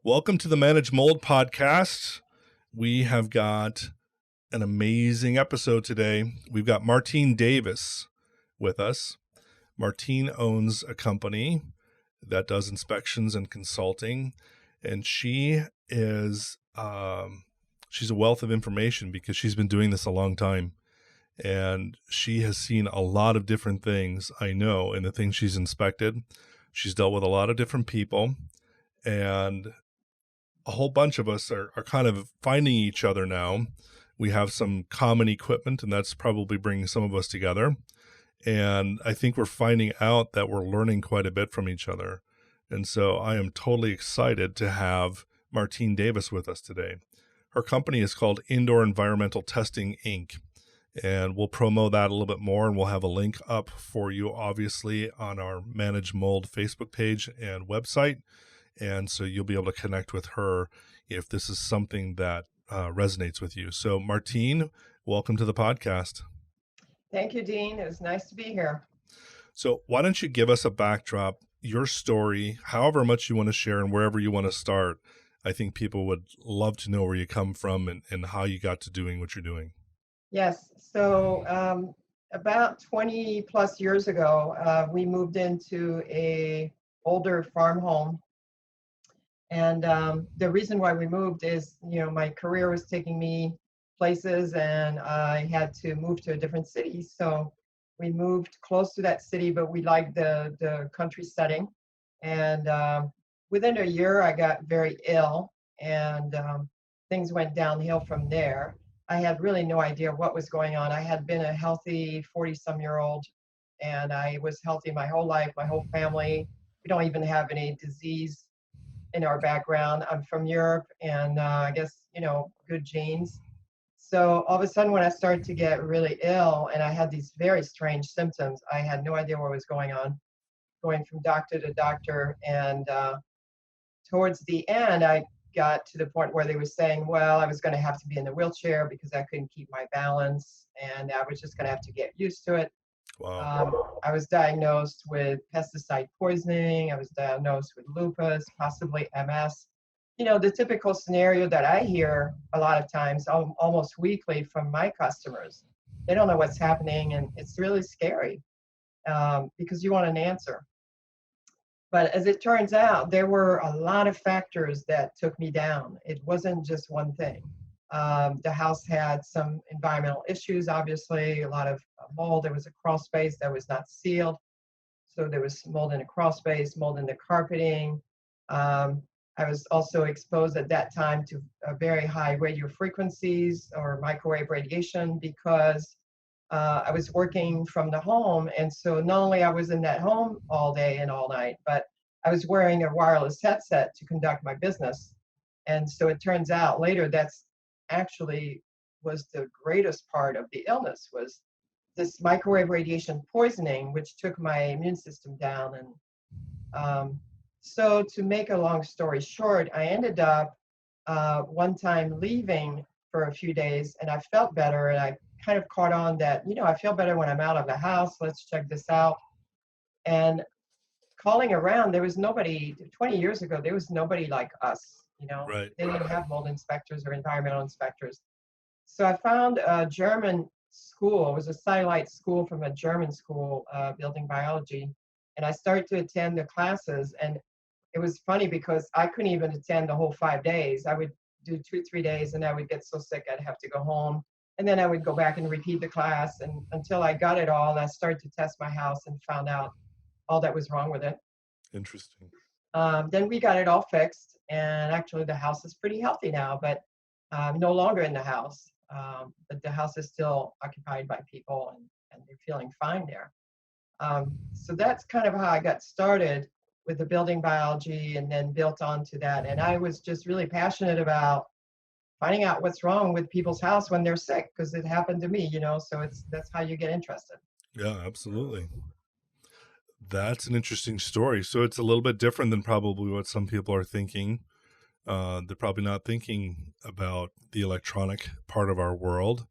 Welcome to the Manage Mold podcast. We have got an amazing episode today. We've got Martine Davis with us. Martine owns a company that does inspections and consulting, and she is she's a wealth of information because she's been doing this a long time, and she has seen a lot of different things, I know, in the things she's inspected. She's dealt with a lot of different people, and a whole bunch of us are kind of finding each other now. We have some common equipment, and that's probably bringing some of us together. And I think we're finding out that we're learning quite a bit from each other. And so I am totally excited to have Martine Davis with us today. Her company is called Indoor Environmental Testing, Inc. And we'll promo that a little bit more, and we'll have a link up for you, obviously, on our Manage Mold Facebook page and website. And so you'll be able to connect with her if this is something that resonates with you. So Martine, welcome to the podcast. Thank you, Dean. It was nice to be here. So why don't you give us a backdrop, your story, however much you want to share and wherever you want to start. I think people would love to know where you come from and how you got to doing what you're doing. Yes. So about 20 plus years ago, we moved into a older farm home. And the reason why we moved is, my career was taking me places and I had to move to a different city. So we moved close to that city, but we liked the country setting. And within a year, I got very ill and things went downhill from there. I had really no idea what was going on. I had been a healthy 40-some-year-old and I was healthy my whole life, my whole family. We don't even have any disease in our background. I'm from Europe and I guess, good genes. So all of a sudden when I started to get really ill and I had these very strange symptoms, I had no idea what was going on, going from doctor to doctor. And towards the end, I got to the point where they were saying, well, I was going to have to be in the wheelchair because I couldn't keep my balance and I was just going to have to get used to it. Wow. I was diagnosed with pesticide poisoning. I was diagnosed with lupus, possibly MS. The typical scenario that I hear a lot of times, almost weekly from my customers. They don't know what's happening, and it's really scary because you want an answer. But as it turns out, there were a lot of factors that took me down. It wasn't just one thing. The house had some environmental issues, obviously, a lot of mold. There was a crawl space that was not sealed. So there was mold in the crawl space, mold in the carpeting. I was also exposed at that time to very high radio frequencies or microwave radiation because I was working from the home. And so not only I was in that home all day and all night, but I was wearing a wireless headset to conduct my business. And so it turns out later that's actually was the greatest part of the illness was this microwave radiation poisoning, which took my immune system down. And so to make a long story short, I ended up one time leaving for a few days and I felt better. And I kind of caught on that, I feel better when I'm out of the house. Let's check this out. And calling around, there was nobody, 20 years ago, there was nobody like us. Right. They didn't have mold inspectors or environmental inspectors. So I found a German school. It was a satellite school from a German school, Building Biology. And I started to attend the classes. And it was funny because I couldn't even attend the whole 5 days. I would do 2-3 days and I would get so sick I'd have to go home. And then I would go back and repeat the class. And until I got it all, I started to test my house and found out all that was wrong with it. Interesting. Then we got it all fixed. And actually the house is pretty healthy now, but no longer in the house. But the house is still occupied by people and they're feeling fine there. So that's kind of how I got started with the building biology and then built onto that. And I was just really passionate about finding out what's wrong with people's house when they're sick, because it happened to me, so that's how you get interested. Yeah, absolutely. That's an interesting story. So it's a little bit different than probably what some people are thinking. They're probably not thinking about the electronic part of our world.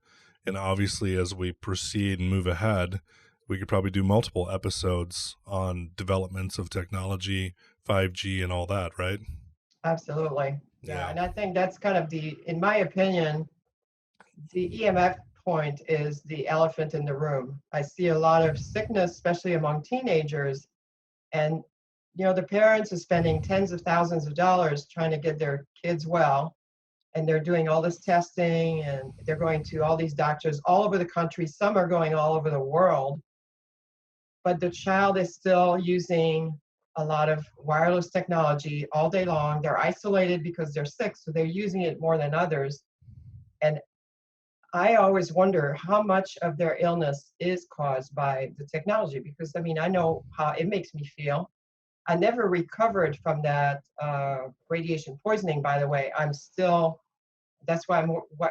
And obviously, as we proceed and move ahead, we could probably do multiple episodes on developments of technology, 5G and all that, right? Absolutely. Yeah. Yeah. And I think that's kind of in my opinion, the EMF point is the elephant in the room. I see a lot of sickness, especially among teenagers. And, the parents are spending tens of thousands of dollars trying to get their kids well. And they're doing all this testing and they're going to all these doctors all over the country. Some are going all over the world. But the child is still using a lot of wireless technology all day long. They're isolated because they're sick, so they're using it more than others. And I always wonder how much of their illness is caused by the technology because I know how it makes me feel. I never recovered from that radiation poisoning, by the way. That's why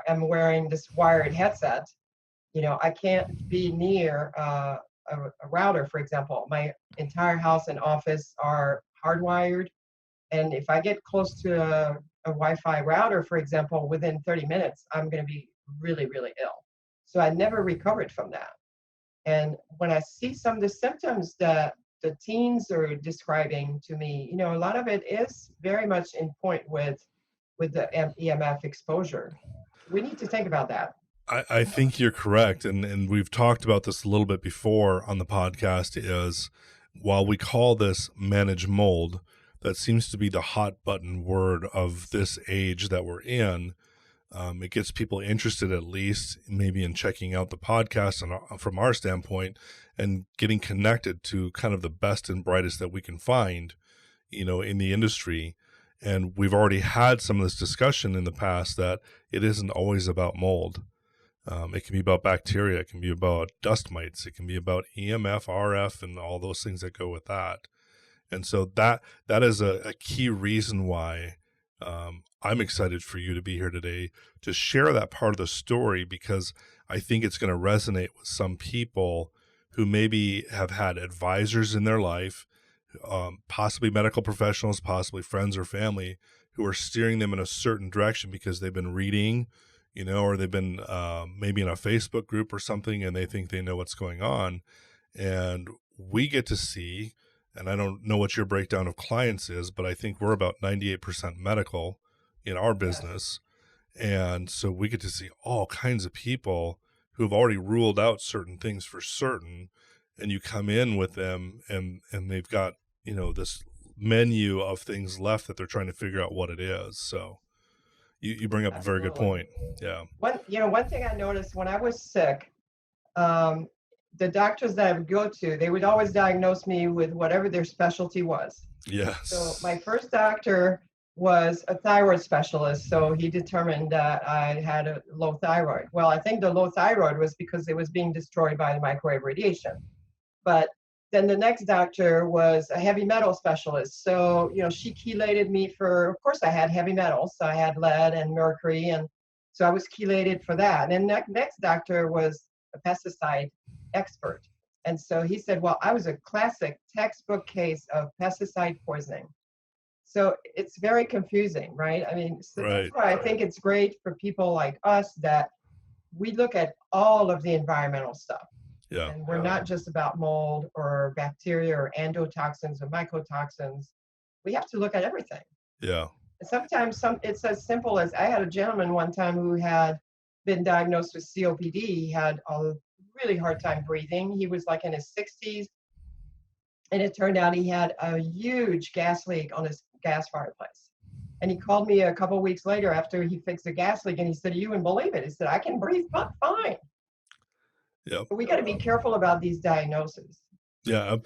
I'm wearing this wired headset. I can't be near a router, for example. My entire house and office are hardwired. And if I get close to a Wi-Fi router, for example, within 30 minutes, I'm going to be really, really ill. So I never recovered from that. And when I see some of the symptoms that the teens are describing to me, a lot of it is very much in point with the EMF exposure. We need to think about that. I think you're correct. And we've talked about this a little bit before on the podcast is while we call this manage mold, that seems to be the hot button word of this age that we're in. It gets people interested, at least maybe in checking out the podcast and from our standpoint and getting connected to kind of the best and brightest that we can find, in the industry. And we've already had some of this discussion in the past that it isn't always about mold. It can be about bacteria. It can be about dust mites. It can be about EMF, RF, and all those things that go with that. And so that is a key reason why I'm excited for you to be here today to share that part of the story, because I think it's going to resonate with some people who maybe have had advisors in their life, possibly medical professionals, possibly friends or family, who are steering them in a certain direction because they've been reading, or they've been maybe in a Facebook group or something, and they think they know what's going on. And we get to see, and I don't know what your breakdown of clients is, but I think we're about 98% medical in our business. And so we get to see all kinds of people who've already ruled out certain things for certain. And you come in with them and they've got, this menu of things left that they're trying to figure out what it is. So you bring up Absolutely. a very good point. Yeah. One thing I noticed when I was sick, the doctors that I would go to, they would always diagnose me with whatever their specialty was. Yes. So my first doctor was a thyroid specialist. So he determined that I had a low thyroid. Well, I think the low thyroid was because it was being destroyed by the microwave radiation. But then the next doctor was a heavy metal specialist. So, she chelated me of course I had heavy metals. So I had lead and mercury. And so I was chelated for that. And then next doctor was a pesticide expert. And so he said, well, I was a classic textbook case of pesticide poisoning. So it's very confusing, right? So right. That's why I think it's great for people like us that we look at all of the environmental stuff. Yeah. And we're not just about mold or bacteria or endotoxins or mycotoxins. We have to look at everything. Yeah. And sometimes it's as simple as I had a gentleman one time who had been diagnosed with COPD. He had a really hard time breathing. He was like in his 60s. And it turned out he had a huge gas leak on his gas fireplace. And he called me a couple of weeks later after he fixed the gas leak, and he said, "You wouldn't believe it." He said, "I can breathe fine." Yeah. But we got to be careful about these diagnoses. Yeah.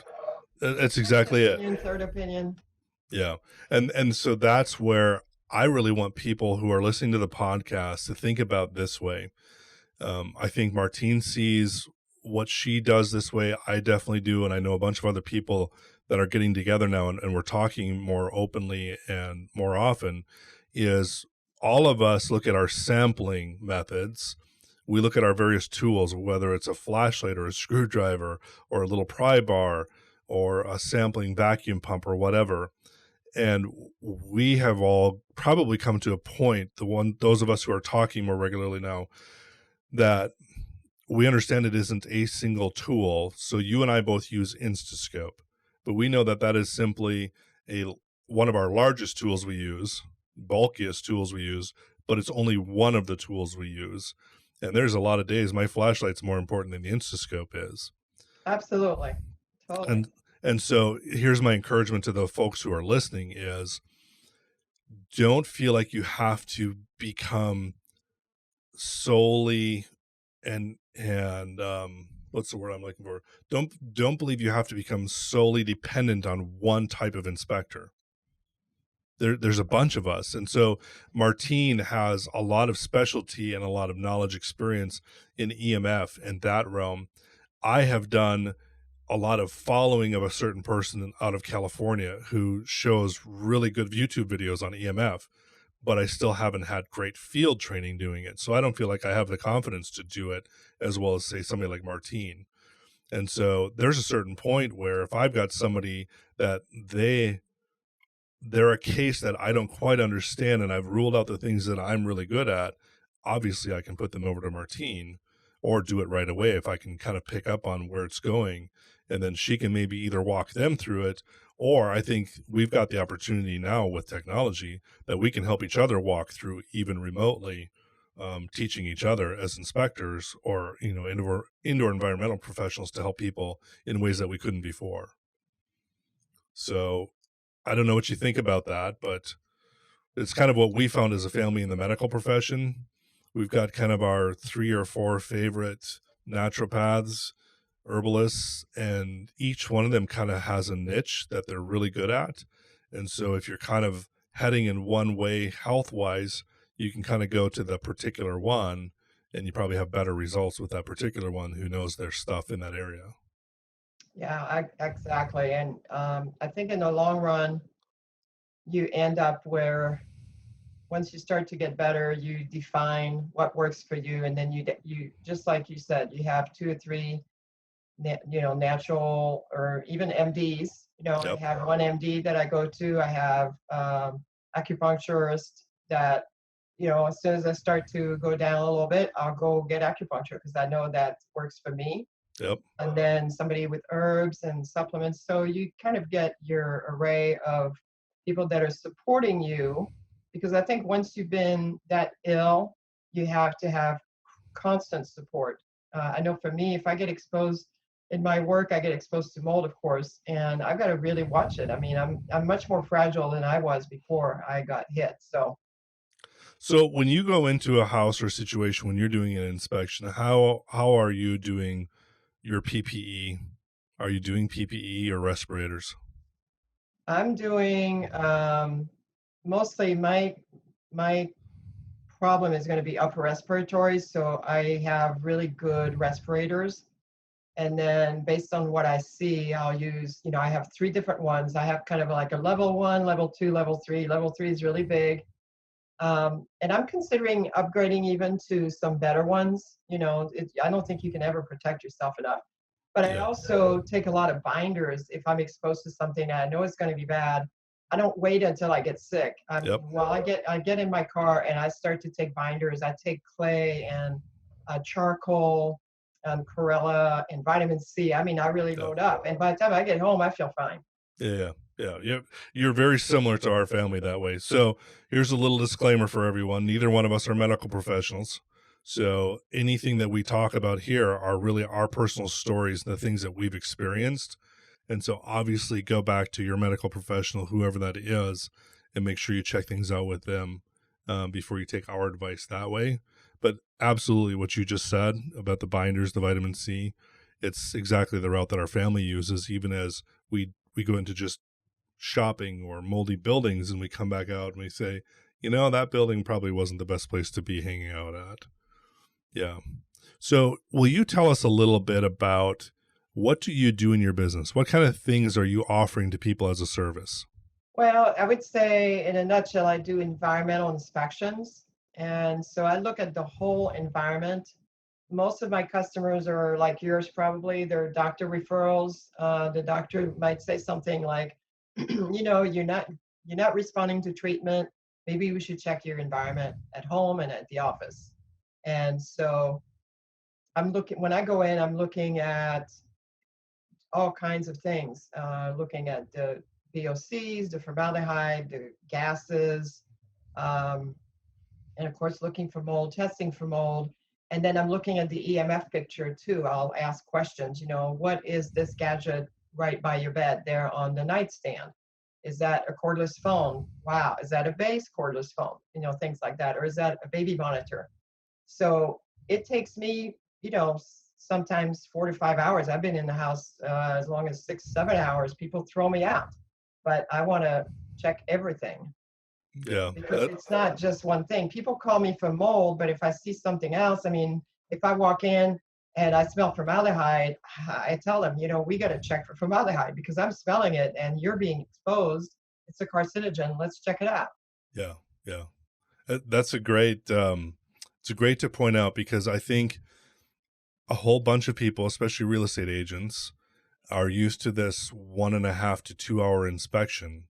That's exactly it. Third opinion. Yeah. And so that's where I really want people who are listening to the podcast to think about this way. I think Martine sees what she does this way. I definitely do. And I know a bunch of other people that are getting together now and we're talking more openly and more often, is all of us look at our sampling methods. We look at our various tools, whether it's a flashlight or a screwdriver or a little pry bar or a sampling vacuum pump or whatever. And we have all probably come to a point, those of us who are talking more regularly now, that we understand it isn't a single tool. So you and I both use Instascope, but we know that that is simply a one of our largest tools we use, bulkiest tools we use, but it's only one of the tools we use. And there's a lot of days my flashlight's more important than the Instascope is. Absolutely. Totally. And and so here's my encouragement to the folks who are listening is don't feel like you have to become solely and what's the word I'm looking for? Don't believe you have to become solely dependent on one type of inspector. There's a bunch of us. And so Martine has a lot of specialty and a lot of knowledge experience in EMF and that realm. I have done a lot of following of a certain person out of California who shows really good YouTube videos on EMF, but I still haven't had great field training doing it. So I don't feel like I have the confidence to do it as well as, say, somebody like Martine. And so there's a certain point where if I've got somebody that they're a case that I don't quite understand and I've ruled out the things that I'm really good at, obviously I can put them over to Martine or do it right away if I can kind of pick up on where it's going. And then she can maybe either walk them through it, or I think we've got the opportunity now with technology that we can help each other walk through even remotely, teaching each other as inspectors or, indoor environmental professionals to help people in ways that we couldn't before. So I don't know what you think about that, but it's kind of what we found as a family in the medical profession. We've got kind of our 3 or 4 favorite naturopaths, herbalists, and each one of them kind of has a niche that they're really good at. And so if you're kind of heading in one way health-wise, you can kind of go to the particular one and you probably have better results with that particular one who knows their stuff in that area. Yeah, exactly. And I think in the long run, you end up where once you start to get better, you define what works for you, and then you just like you said, you have 2 or 3, natural or even MDs. I Yep. have one MD that I go to. I have acupuncturist that as soon as I start to go down a little bit, I'll go get acupuncture because I know that works for me. Yep. And then somebody with herbs and supplements. So you kind of get your array of people that are supporting you, because I think once you've been that ill, you have to have constant support. I know for me, if I get exposed in my work, I get exposed to mold, of course, and I've got to really watch it. I mean, I'm much more fragile than I was before I got hit. So when you go into a house or situation when you're doing an inspection, how are you doing your PPE? Are you doing PPE or respirators? I'm doing mostly my problem is going to be upper respiratory. So I have really good respirators. And then based on what I see, I'll use, I have 3 different ones. I have kind of like a level 1, level 2, level 3. Level 3 is really big. And I'm considering upgrading even to some better ones. I don't think you can ever protect yourself enough. But I Yeah. also take a lot of binders if I'm exposed to something and I know it's going to be bad. I don't wait until I get sick. Yep. I get in my car and I start to take binders. I take clay and charcoal and chlorella and vitamin C. I mean, I really Yep. load up. And by the time I get home, I feel fine. Yeah. Yeah. You're very similar to our family that way. So here's a little disclaimer for everyone. Neither one of us are medical professionals. So anything that we talk about here are really our personal stories, the things that we've experienced. And so obviously go back to your medical professional, whoever that is, and make sure you check things out with them before you take our advice that way. But absolutely what you just said about the binders, the vitamin C, it's exactly the route that our family uses, even as we go into just shopping or moldy buildings and we come back out and we say, that building probably wasn't the best place to be hanging out at. Yeah. So will you tell us a little bit about what do you do in your business? What kind of things are you offering to people as a service? Well, I would say in a nutshell, I do environmental inspections. And so I look at the whole environment. Most of my customers are like yours, probably. They're doctor referrals. The doctor might say something like, you're not responding to treatment. Maybe we should check your environment at home and at the office. And so when I go in, I'm looking at all kinds of things, looking at the VOCs, the formaldehyde, the gases, um, and of course looking for mold, testing for mold. And then I'm looking at the EMF picture too. I'll ask questions, what is this gadget right by your bed there on the nightstand? Is that a cordless phone? Wow. Is that a base cordless phone? Things like that. Or is that a baby monitor? So it takes me, sometimes 4 to 5 hours. I've been in the house as long as 6, 7 hours. People throw me out, but I want to check everything. Yeah. Because it's not just one thing. People call me for mold, but if I see something else, if I walk in and I smell formaldehyde, I tell them, we got to check for formaldehyde because I'm smelling it and you're being exposed. It's a carcinogen. Let's check it out. Yeah. Yeah. That's it's great to point out, because I think a whole bunch of people, especially real estate agents, are used to this 1.5 to 2 hour inspection.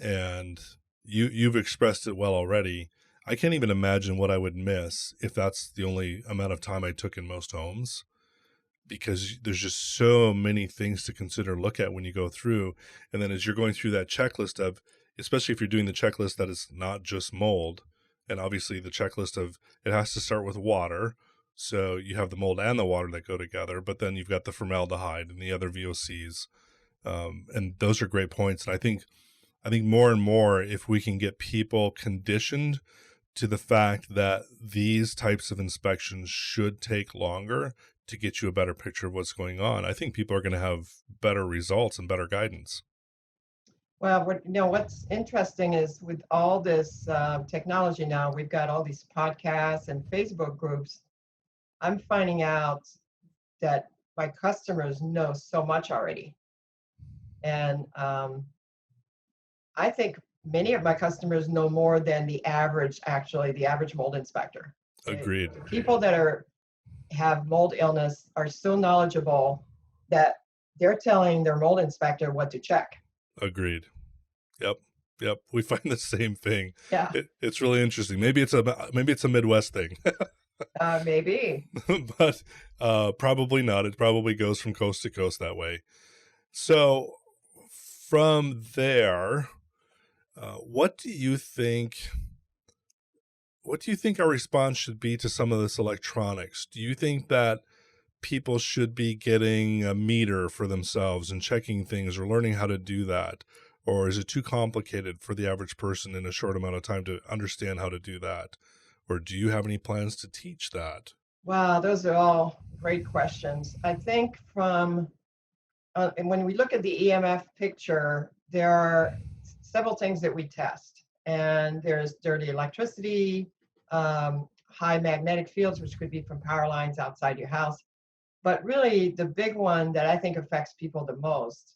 And you've expressed it well already. I can't even imagine what I would miss if that's the only amount of time I took in most homes, because there's just so many things to consider, look at when you go through. And then as you're going through that checklist of, especially if you're doing the checklist that is not just mold, and obviously the checklist of, it has to start with water. So you have the mold and the water that go together, but then you've got the formaldehyde and the other VOCs. And those are great points. And I think more and more, if we can get people conditioned to the fact that these types of inspections should take longer to get you a better picture of what's going on, I think people are going to have better results and better guidance. Well, what's interesting is with all this technology now, we've got all these podcasts and Facebook groups. I'm finding out that my customers know so much already. And I think many of my customers know more than the average mold inspector. Agreed. The people that have mold illness are so knowledgeable that they're telling their mold inspector what to check. Agreed. Yep. We find the same thing. Yeah. It's really interesting. Maybe it's a Midwest thing. Maybe. But probably not. It probably goes from coast to coast that way. So from there, what do you think our response should be to some of this electronics? Do you think that people should be getting a meter for themselves and checking things or learning how to do that? Or is it too complicated for the average person in a short amount of time to understand how to do that? Or do you have any plans to teach that? Wow, those are all great questions. I think and when we look at the EMF picture, there are several things that we test. And there's dirty electricity, high magnetic fields, which could be from power lines outside your house. But really, the big one that I think affects people the most,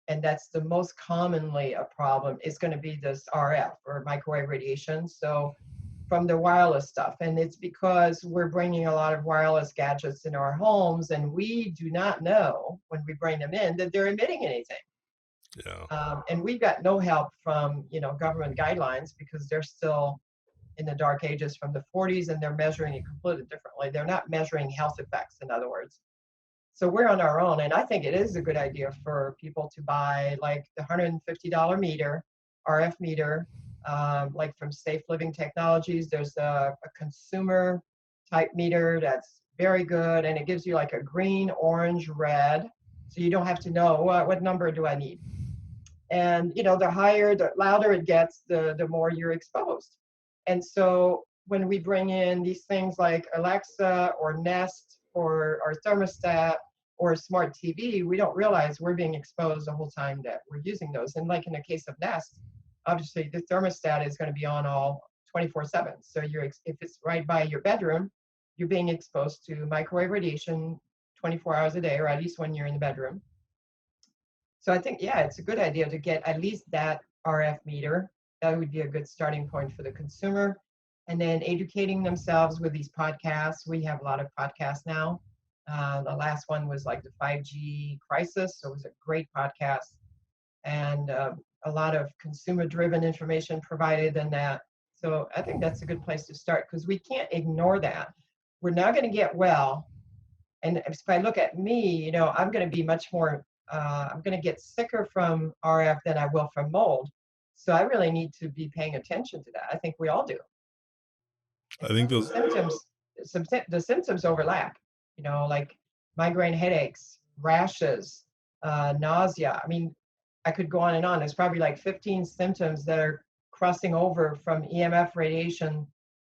and that's the most commonly a problem, is going to be this RF, or microwave radiation. So from the wireless stuff. And it's because we're bringing a lot of wireless gadgets in our homes, and we do not know when we bring them in that they're emitting anything. Yeah. And we've got no help from government guidelines, because they're still in the dark ages from the 40s, and they're measuring it completely differently. They're not measuring health effects, in other words. So we're on our own, and I think it is a good idea for people to buy like the $150 meter, RF meter, like from Safe Living Technologies. There's a consumer type meter that's very good, and it gives you like a green, orange, red, so you don't have to know what number do I need. And the louder it gets, the more you're exposed. And so when we bring in these things like Alexa or Nest or our thermostat or a smart TV, we don't realize we're being exposed the whole time that we're using those. And like in the case of Nest, obviously the thermostat is going to be on all 24/7. So if it's right by your bedroom, you're being exposed to microwave radiation 24 hours a day, or at least when you're in the bedroom. So I think, yeah, it's a good idea to get at least that RF meter. That would be a good starting point for the consumer. And then educating themselves with these podcasts. We have a lot of podcasts now. The last one was like the 5G crisis. So it was a great podcast. And a lot of consumer-driven information provided in that. So I think that's a good place to start, because we can't ignore that. We're not going to get well. And if I look at me, I'm going to be much more I'm going to get sicker from RF than I will from mold. So I really need to be paying attention to that. I think we all do. I And think plus those, the symptoms overlap, like migraine headaches, rashes, nausea. I mean, I could go on and on. There's probably like 15 symptoms that are crossing over from EMF radiation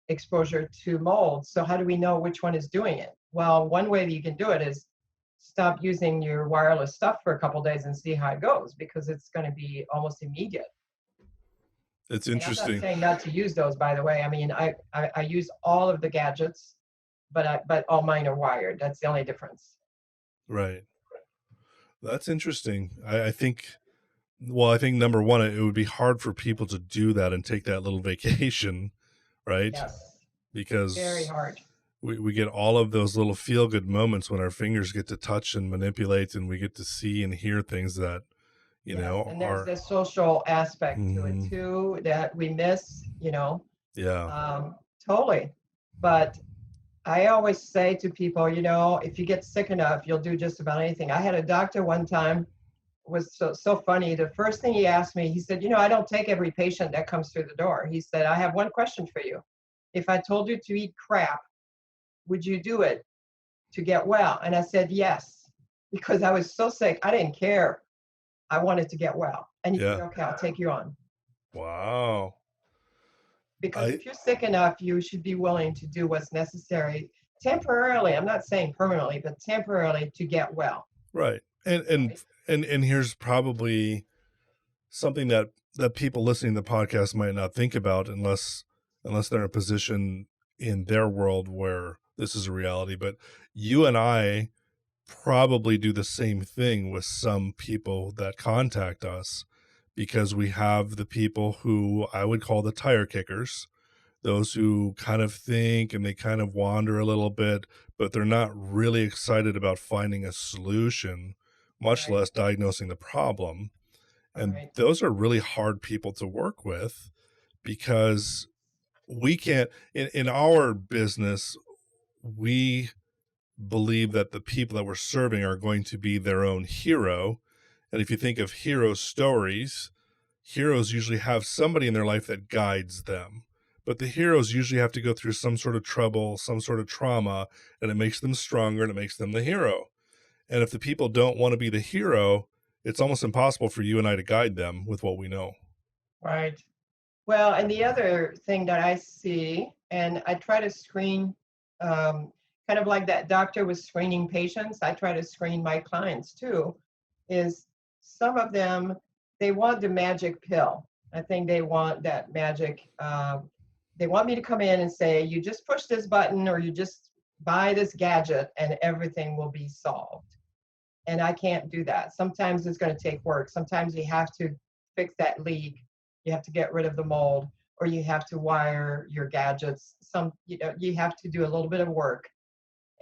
exposure to mold. So how do we know which one is doing it? Well, one way that you can do it is stop using your wireless stuff for a couple days and see how it goes, because it's going to be almost immediate. it's And I'm not interesting. saying not to use those, by the way. I mean, I use all of the gadgets, but all mine are wired. That's the only difference. Right. That's interesting. I think, well, I think number one, it would be hard for people to do that and take that little vacation, right? Yes, very Because hard. we get all of those little feel good moments when our fingers get to touch and manipulate, and we get to see and hear things that, Yes, and there's are, this social aspect to it mhm, too that we miss, yeah, totally. But I always say to people, if you get sick enough, you'll do just about anything. I had a doctor one time, was so funny. The first thing he asked me, he said, I don't take every patient that comes through the door. He said, I have one question for you. If I told you to eat crap, would you do it to get well? And I said, yes, because I was so sick. I didn't care. I wanted to get well. And he said, yeah. okay, I'll take you on. Wow. Because I if you're sick enough, you should be willing to do what's necessary temporarily. I'm not saying permanently, but temporarily to get well. Right. And here's probably something that people listening to the podcast might not think about unless they're in a position in their world where this is a reality. But you and I probably do the same thing with some people that contact us, because we have the people who I would call the tire kickers, those who kind of think and they kind of wander a little bit, but they're not really excited about finding a solution, much Right. less diagnosing the problem. All And right. those are really hard people to work with, because we can't, in our business, we believe that the people that we're serving are going to be their own hero. And if you think of hero stories, heroes usually have somebody in their life that guides them. But the heroes usually have to go through some sort of trouble, some sort of trauma, and it makes them stronger and it makes them the hero. And if the people don't want to be the hero, it's almost impossible for you and I to guide them with what we know. Right. Well, and the other thing that I see, and I try to screen, kind of like that doctor was screening patients, I try to screen my clients too, is some of them, they want the magic pill. I think they want that magic. They want me to come in and say, you just push this button or you just buy this gadget and everything will be solved. And I can't do that. Sometimes it's going to take work. Sometimes you have to fix that leak. You have to get rid of the mold, or you have to wire your gadgets. You have to do a little bit of work.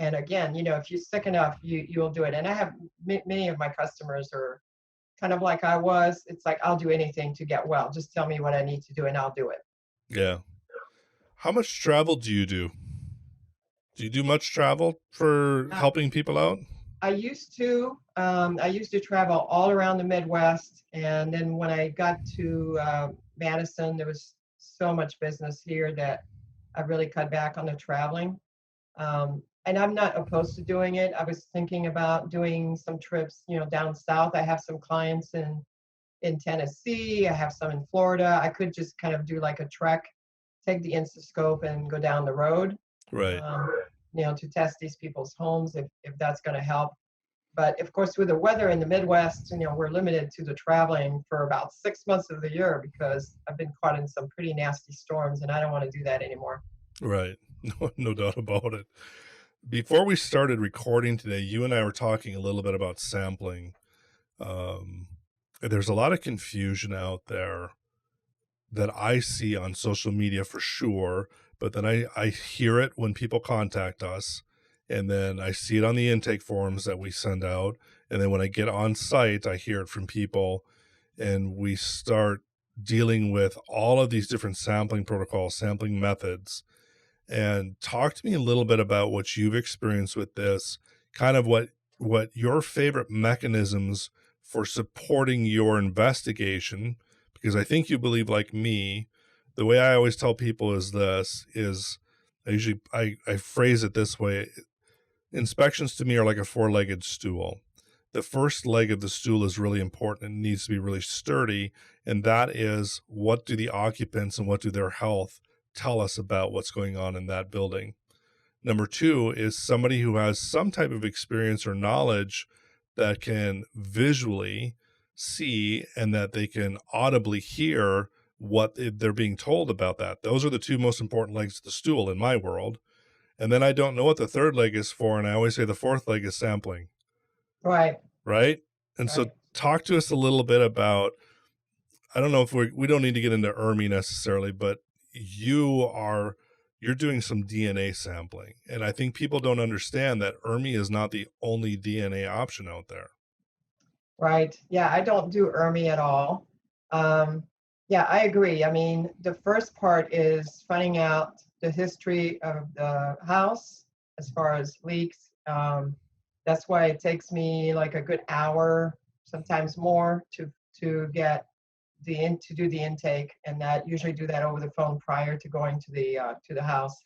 And again, if you're sick enough, you'll do it. And I have many of my customers are kind of like I was. It's like, I'll do anything to get well. Just tell me what I need to do and I'll do it. Yeah. How much travel do you do? Do you do much travel for Uh, helping people out? I used to travel all around the Midwest, and then when I got to Madison, there was so much business here that I really cut back on the traveling. And I'm not opposed to doing it. I was thinking about doing some trips, down south. I have some clients in Tennessee. I have some in Florida. I could just kind of do like a trek, take the Instascope and go down the road, Right. um, to test these people's homes if that's going to help. But of course, with the weather in the Midwest, we're limited to the traveling for about 6 months of the year because I've been caught in some pretty nasty storms and I don't want to do that anymore. Right. No doubt about it. Before we started recording today, you and I were talking a little bit about sampling. Um, there's a lot of confusion out there that I see on social media for sure, but then I hear it when people contact us, and then I see it on the intake forms that we send out, and then when I get on site, I hear it from people, and we start dealing with all of these different sampling protocols, sampling methods. And talk to me a little bit about what you've experienced with this, kind of what your favorite mechanisms for supporting your investigation, because I think you believe, like me, the way I always tell people is I phrase it this way. Inspections to me are like a 4-legged stool. The first leg of the stool is really important and needs to be really sturdy. And that is, what do the occupants and what do their health tell us about what's going on in that building? Number 2 is somebody who has some type of experience or knowledge that can visually see and that they can audibly hear what they're being told about that. Those are the 2 most important legs of the stool in my world. And then I don't know what the 3rd leg is for, and I always say the 4th leg is sampling. Right. Right? And so Right. talk to us a little bit about, I don't know if we don't need to get into ERMI necessarily, but you're doing some DNA sampling. And I think people don't understand that ERMI is not the only DNA option out there. Right. Yeah, I don't do ERMI at all. Yeah, I agree. I mean, the first part is finding out the history of the house as far as leaks. That's why it takes me like a good hour, sometimes more, to get to do the intake, and that usually do that over the phone prior to going to the house.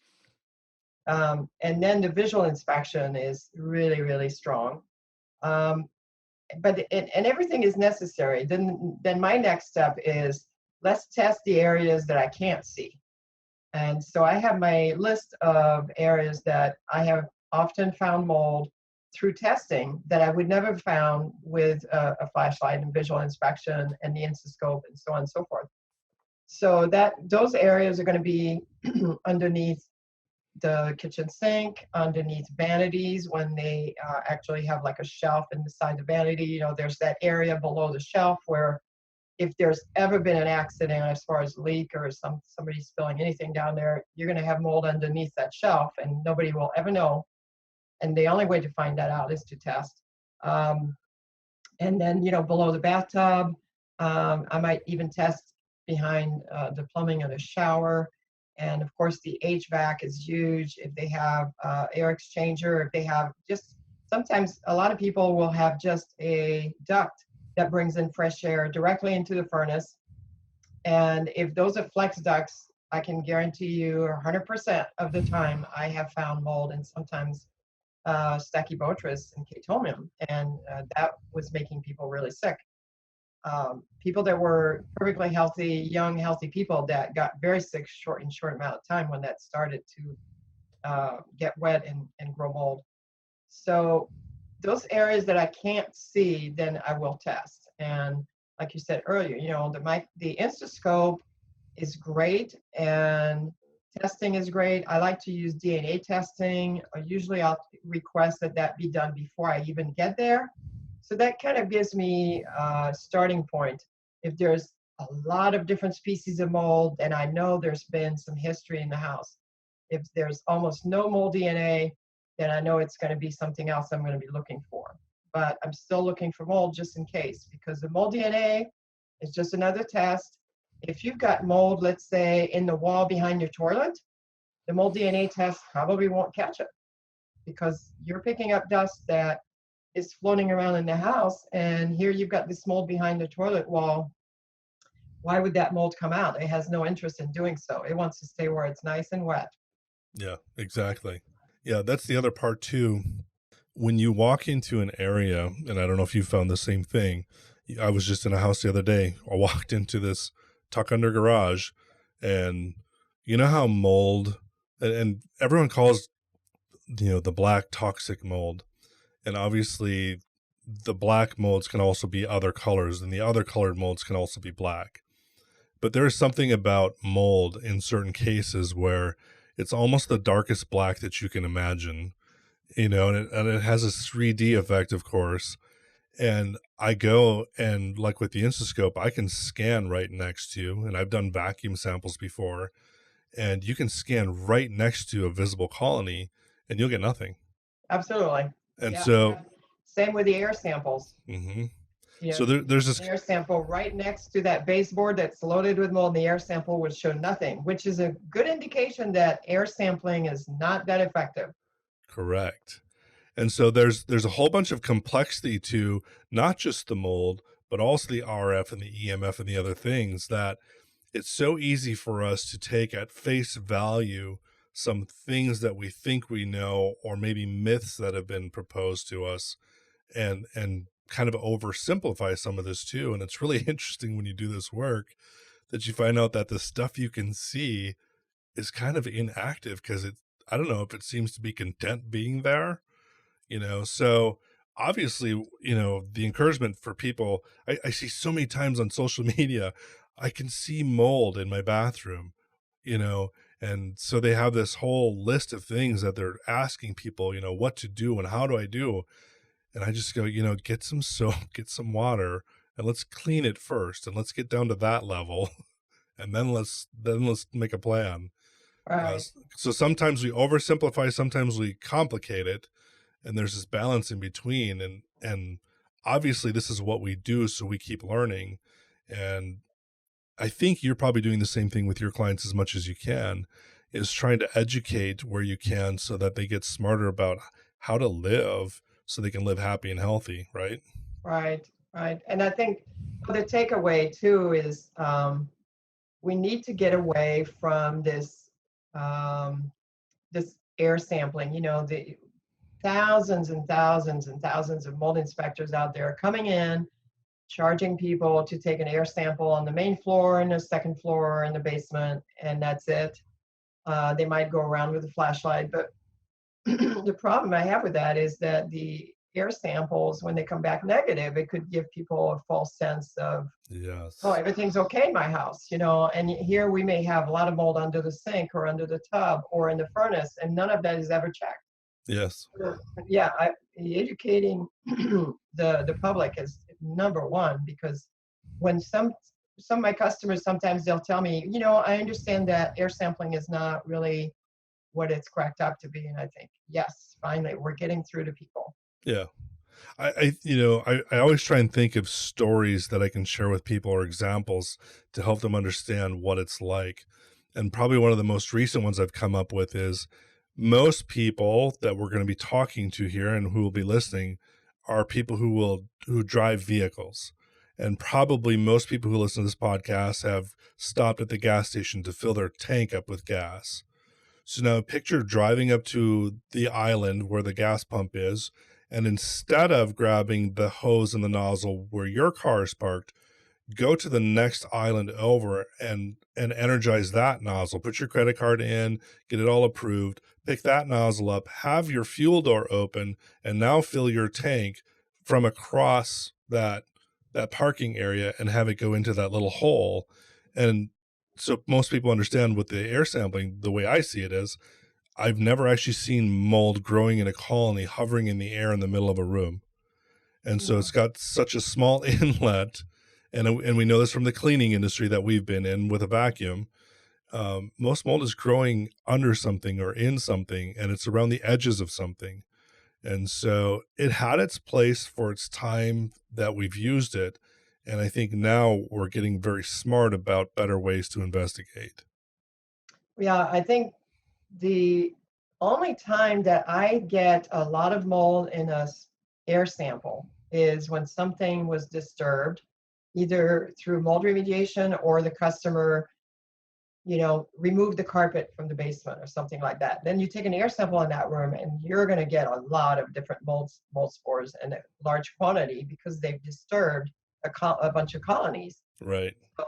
And then the visual inspection is really, really strong. But everything is necessary. Then my next step is, let's test the areas that I can't see. And so I have my list of areas that I have often found mold through testing that I would never have found with a flashlight and visual inspection and the Instascope and so on and so forth. So that those areas are going to be underneath the kitchen sink, underneath vanities when they actually have like a shelf inside the vanity. You know, there's that area below the shelf where if there's ever been an accident as far as leak or somebody spilling anything down there, you're going to have mold underneath that shelf and nobody will ever know. And the only way to find that out is to test. And then, you know, below the bathtub, I might even test behind the plumbing of the shower. And of course, the HVAC is huge. If they have air exchanger, if they have just, sometimes a lot of people will have just a duct that brings in fresh air directly into the furnace. And if those are flex ducts, I can guarantee you 100% of the time I have found mold and sometimes Stachybotrys and Chaetomium, and that was making people really sick. People that were perfectly healthy, young, healthy people that got very sick in short amount of time when that started to get wet and grow mold. So those areas that I can't see, then I will test. And like you said earlier, you know, the Instascope is great and testing is great. I like to use DNA testing. Usually I'll request that be done before I even get there. So that kind of gives me a starting point. If there's a lot of different species of mold, then I know there's been some history in the house. If there's almost no mold DNA, then I know it's going to be something else I'm going to be looking for. But I'm still looking for mold just in case, because the mold DNA is just another test. If you've got mold, let's say, in the wall behind your toilet, the mold DNA test probably won't catch it because you're picking up dust that is floating around in the house, and here you've got this mold behind the toilet wall. Why would that mold come out? It has no interest in doing so. It wants to stay where it's nice and wet. Yeah, exactly. Yeah, that's the other part too. When you walk into an area, and I don't know if you found the same thing, I was just in a house the other day. I walked into this tuck under garage, and you know how mold, and everyone calls, you know, the black toxic mold. And obviously the black molds can also be other colors, and the other colored molds can also be black. But there's something about mold in certain cases where it's almost the darkest black that you can imagine, you know, and it has a 3D effect, of course. And I go and, like with the Instascope, I can scan right next to you, and I've done vacuum samples before, and you can scan right next to a visible colony and you'll get nothing. Absolutely. And Yeah. so, Same with the air samples. mhm. You So know, there's this, an air sample right next to that baseboard that's loaded with mold, and the air sample would show nothing, which is a good indication that air sampling is not that effective. correct. And so there's a whole bunch of complexity to not just the mold, but also the RF and the EMF and the other things that it's so easy for us to take at face value some things that we think we know, or maybe myths that have been proposed to us, and kind of oversimplify some of this too. And it's really interesting when you do this work that you find out that the stuff you can see is kind of inactive because I don't know if it seems to be content being there, so obviously, the encouragement for people, I see so many times on social media, I can see mold in my bathroom, you know and so they have this whole list of things that they're asking people, what to do and how do I do. And I just go, get some soap, get some water, and let's clean it first, and let's get down to that level, and then let's make a plan. Right. So sometimes we oversimplify, sometimes we complicate it, and there's this balance in between. And obviously this is what we do, so we keep learning. And I think you're probably doing the same thing with your clients as much as you can, is trying to educate where you can so that they get smarter about how to live so they can live happy and healthy, right? Right. Right. And I think the takeaway too is we need to get away from um, this air sampling. The thousands and thousands and thousands of mold inspectors out there coming in, charging people to take an air sample on the main floor and the second floor and the basement, and that's it. They might go around with a flashlight, but the problem I have with that is that the air samples, when they come back negative, it could give people a false sense of, oh, Yes. everything's okay in my house, and here we may have a lot of mold under the sink or under the tub or in the furnace, and none of that is ever checked. Yes. Yeah, educating the public is number one, because when some of my customers, sometimes they'll tell me, I understand that air sampling is not really what it's cracked up to be, and I think, yes, finally we're getting through to people. Yeah. I always try and think of stories that I can share with people, or examples to help them understand what it's like. And probably one of the most recent ones I've come up with is, most people that we're going to be talking to here and who will be listening are people who drive vehicles. And probably most people who listen to this podcast have stopped at the gas station to fill their tank up with gas. So now picture driving up to the island where the gas pump is, and instead of grabbing the hose and the nozzle where your car is parked, go to the next island over and energize that nozzle. Put your credit card in, get it all approved, pick that nozzle up, have your fuel door open, and now fill your tank from across that parking area and have it go into that little hole. And so most people understand with the air sampling, the way I see it is, I've never actually seen mold growing in a colony hovering in the air in the middle of a room. And so Yeah. it's got such a small inlet. And we know this from the cleaning industry that we've been in with a vacuum. Most mold is growing under something or in something, and it's around the edges of something. And so it had its place for its time that we've used it. And I think now we're getting very smart about better ways to investigate. Yeah, I think the only time that I get a lot of mold in a air sample is when something was disturbed, either through mold remediation or the customer, remove the carpet from the basement or something like that. Then you take an air sample in that room, and you're going to get a lot of different mold spores in a large quantity because they've disturbed a bunch of colonies. Right. So,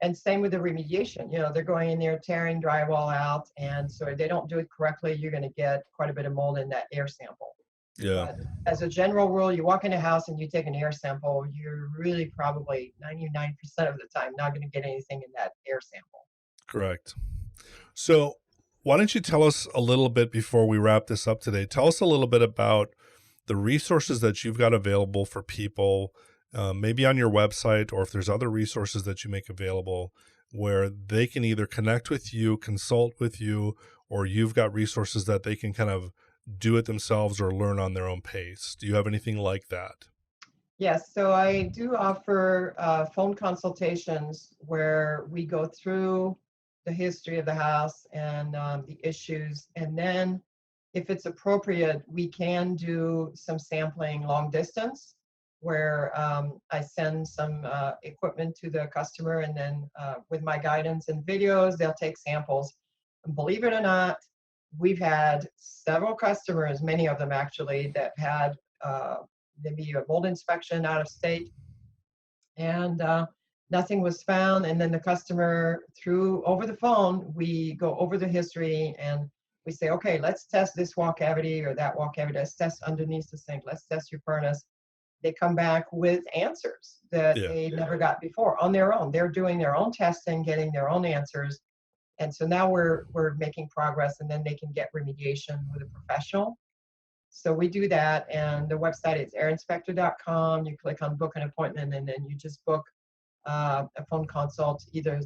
and same with the remediation. They're going in there tearing drywall out, and so if they don't do it correctly, you're going to get quite a bit of mold in that air sample. Yeah. But as a general rule, you walk in a house and you take an air sample, you're really probably 99% of the time not going to get anything in that air sample. Correct. So why don't you tell us a little bit before we wrap this up today? Tell us a little bit about the resources that you've got available for people, maybe on your website, or if there's other resources that you make available where they can either connect with you, consult with you, or you've got resources that they can kind of do it themselves or learn on their own pace. Do you have anything like that? Yes, so I do offer phone consultations where we go through the history of the house and the issues. And then if it's appropriate, we can do some sampling long distance where I send some equipment to the customer, and then with my guidance and videos, they'll take samples. And believe it or not, we've had several customers, many of them actually, that had maybe a mold inspection out of state, and nothing was found. And then the customer, through over the phone, we go over the history and we say, okay, let's test this wall cavity or that wall cavity. Let's test underneath the sink. Let's test your furnace. They come back with answers that Yeah. they never got before on their own. They're doing their own testing, getting their own answers. And so now we're making progress, and then they can get remediation with a professional. So we do that, and the website is airinspector.com. You click on book an appointment, and then you just book a phone consult, either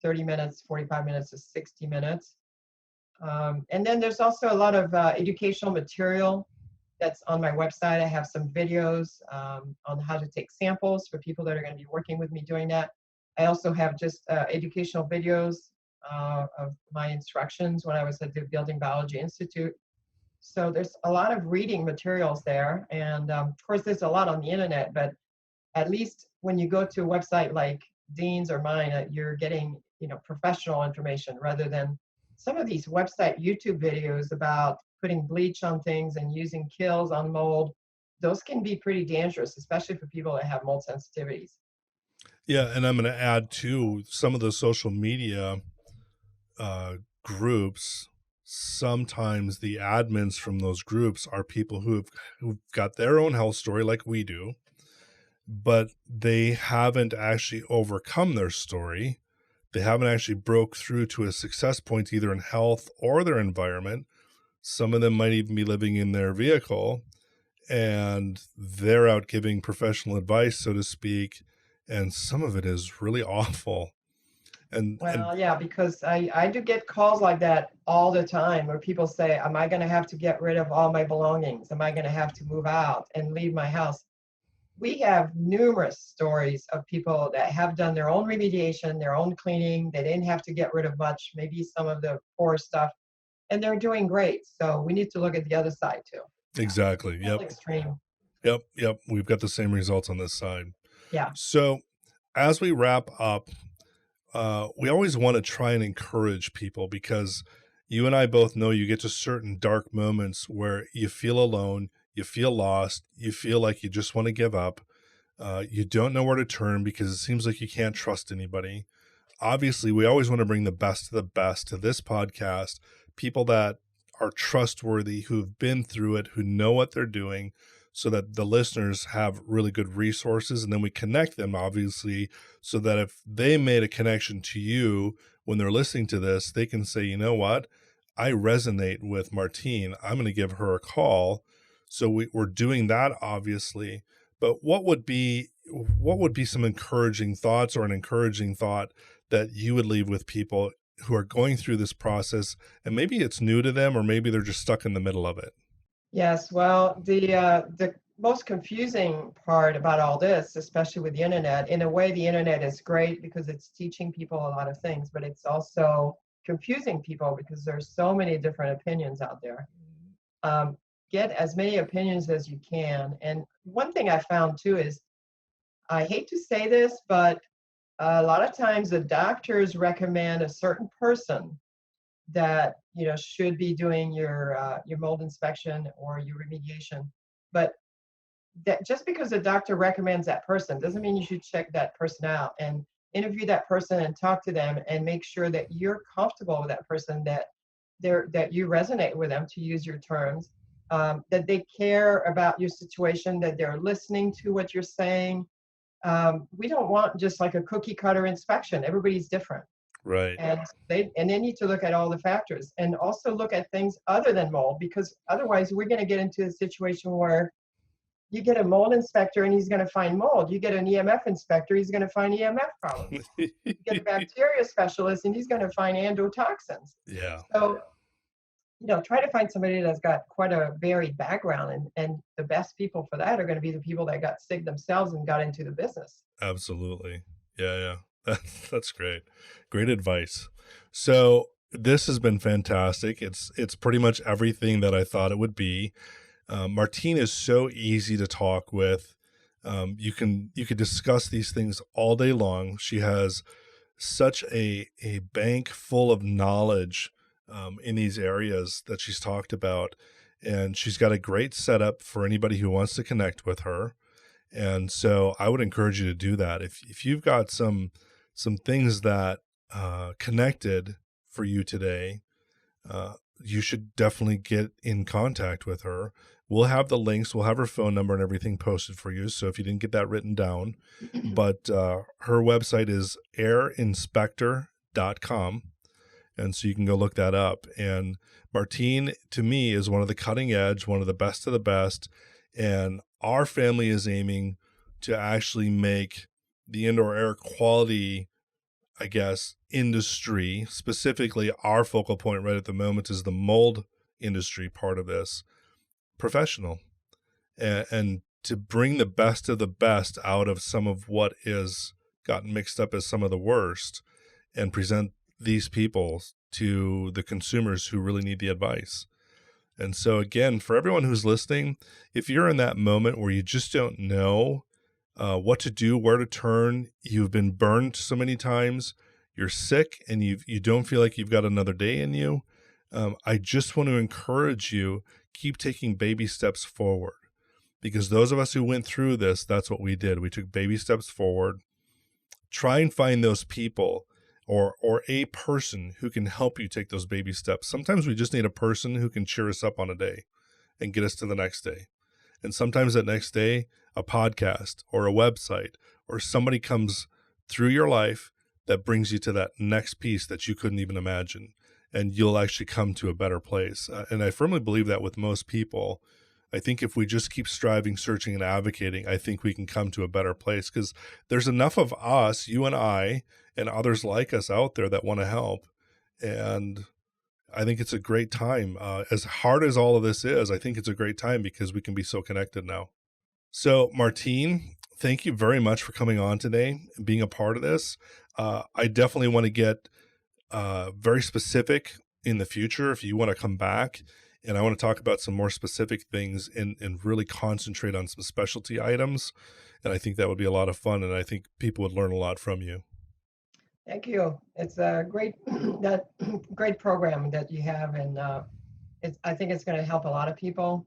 30 minutes, 45 minutes, or 60 minutes. And then there's also a lot of educational material that's on my website. I have some videos on how to take samples for people that are going to be working with me doing that. I also have just educational videos of my instructions when I was at the Building Biology Institute. So there's a lot of reading materials there. And of course, there's a lot on the internet, but at least when you go to a website like Dean's or mine, you're getting, professional information rather than some of these website YouTube videos about putting bleach on things and using kills on mold. Those can be pretty dangerous, especially for people that have mold sensitivities. Yeah, and I'm going to add to some of the social media groups. Sometimes the admins from those groups are people who've got their own health story like we do, but they haven't actually overcome their story. They haven't actually broke through to a success point either in health or their environment. Some of them might even be living in their vehicle, and they're out giving professional advice, so to speak, and some of it is really awful. Well, yeah, because I do get calls like that all the time where people say, am I going to have to get rid of all my belongings? Am I going to have to move out and leave my house? We have numerous stories of people that have done their own remediation, their own cleaning. They didn't have to get rid of much, maybe some of the poor stuff, and they're doing great. So we need to look at the other side too. Exactly. Yep. Extreme. Yep. We've got the same results on this side. Yeah. So as we wrap up, we always want to try and encourage people, because you and I both know you get to certain dark moments where you feel alone, you feel lost, you feel like you just want to give up. You don't know where to turn because it seems like you can't trust anybody. Obviously, we always want to bring the best of the best to this podcast, people that are trustworthy, who've been through it, who know what they're doing, so that the listeners have really good resources. And then we connect them, obviously, so that if they made a connection to you when they're listening to this, they can say, you know what, I resonate with Martine. I'm going to give her a call. So we're doing that, obviously. But what would be some encouraging thoughts, or an encouraging thought that you would leave with people who are going through this process, and maybe it's new to them, or maybe they're just stuck in the middle of it? Yes, well, the most confusing part about all this, especially with the internet, in a way, the internet is great because it's teaching people a lot of things, but it's also confusing people because there's so many different opinions out there. Get as many opinions as you can. And one thing I found too is, I hate to say this, but a lot of times the doctors recommend a certain person that should be doing your mold inspection or your remediation. But that just because the doctor recommends that person doesn't mean you should check that person out and interview that person and talk to them and make sure that you're comfortable with that person, that you resonate with them, to use your terms, that they care about your situation, that they're listening to what you're saying. We don't want just like a cookie cutter inspection. Everybody's different. Right. And they need to look at all the factors and also look at things other than mold, because otherwise we're going to get into a situation where you get a mold inspector and he's going to find mold. You get an EMF inspector, he's going to find EMF problems. You get a bacteria specialist and he's going to find endotoxins. Yeah. So, try to find somebody that's got quite a varied background, and the best people for that are going to be the people that got sick themselves and got into the business. Absolutely. Yeah. That's great. Great advice. So this has been fantastic. It's pretty much everything that I thought it would be. Martine is so easy to talk with. You could discuss these things all day long. She has such a bank full of knowledge in these areas that she's talked about, and she's got a great setup for anybody who wants to connect with her. And so I would encourage you to do that. If you've got some things that connected for you today, you should definitely get in contact with her. We'll have the links, we'll have her phone number and everything posted for you. So if you didn't get that written down, but her website is airinspector.com. And so you can go look that up. And Martine, to me, is one of the cutting edge, one of the best of the best. And our family is aiming to actually make the indoor air quality, I guess, industry, specifically our focal point right at the moment is the mold industry part of this, professional, and to bring the best of the best out of some of what is gotten mixed up as some of the worst and present these people to the consumers who really need the advice. And so again, for everyone who's listening, if you're in that moment where you just don't know what to do, where to turn, you've been burned so many times, you're sick, and you don't feel like you've got another day in you, I just want to encourage you, keep taking baby steps forward. Because those of us who went through this, that's what we did. We took baby steps forward. Try and find those people or a person who can help you take those baby steps. Sometimes we just need a person who can cheer us up on a day and get us to the next day. And sometimes that next day, a podcast or a website or somebody comes through your life that brings you to that next piece that you couldn't even imagine. And you'll actually come to a better place. And I firmly believe that with most people. I think if we just keep striving, searching, and advocating, I think we can come to a better place, because there's enough of us, you and I, and others like us out there that want to help. And I think it's a great time. As hard as all of this is, I think it's a great time because we can be so connected now. So Martine, thank you very much for coming on today and being a part of this. I definitely want to get very specific in the future if you want to come back. And I want to talk about some more specific things and really concentrate on some specialty items. And I think that would be a lot of fun. And I think people would learn a lot from you. Thank you. It's a great great program that you have, and I think it's going to help a lot of people,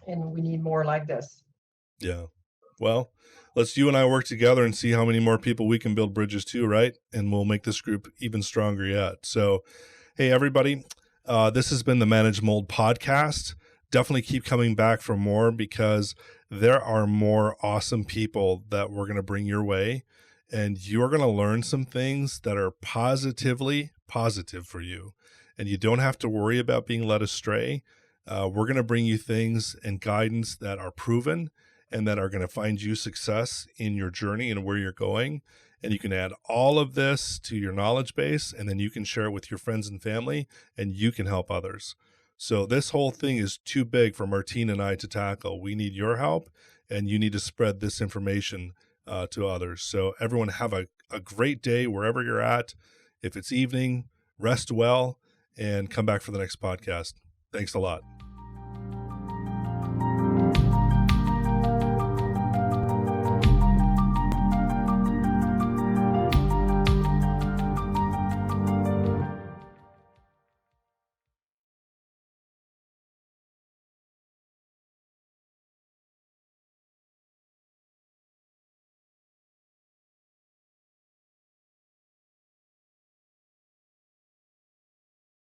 and we need more like this. Yeah. Well, let's you and I work together and see how many more people we can build bridges to, right? And we'll make this group even stronger yet. So, hey, everybody, this has been the Manage Mold podcast. Definitely keep coming back for more, because there are more awesome people that we're going to bring your way. And you're going to learn some things that are positively positive for you. And you don't have to worry about being led astray. We're going to bring you things and guidance that are proven and that are going to find you success in your journey and where you're going. And you can add all of this to your knowledge base, and then you can share it with your friends and family, and you can help others. So this whole thing is too big for Martine and I to tackle. We need your help, and you need to spread this information to others. So everyone have a great day wherever you're at. If it's evening, rest well, and come back for the next podcast. Thanks a lot.